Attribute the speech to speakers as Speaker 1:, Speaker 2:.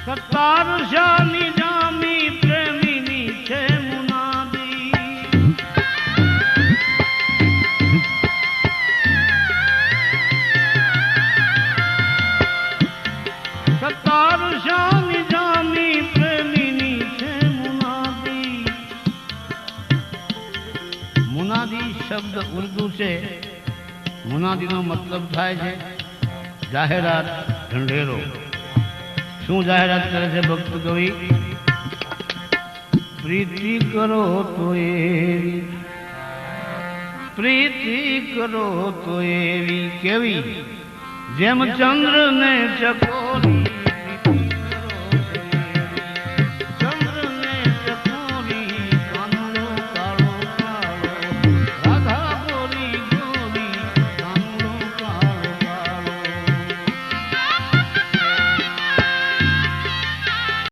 Speaker 1: સત્તાર શાની જામી પ્રેમીની છે મુનાદી. સત્તાર શાની જામી પ્રેમીની છે મુનાદી. મુનાદી શબ્દ ઉર્દુ છે. મુનાદીનો મતલબ થાય છે જાહેરાત, ઢંઢેરો. શું જાહેરાત કરે છે ભક્ત કવિ? પ્રીતિ કરો તો એવી, પ્રીતિ કરો તો એવી કેવી, જેમ ચંદ્ર ને ચકોરી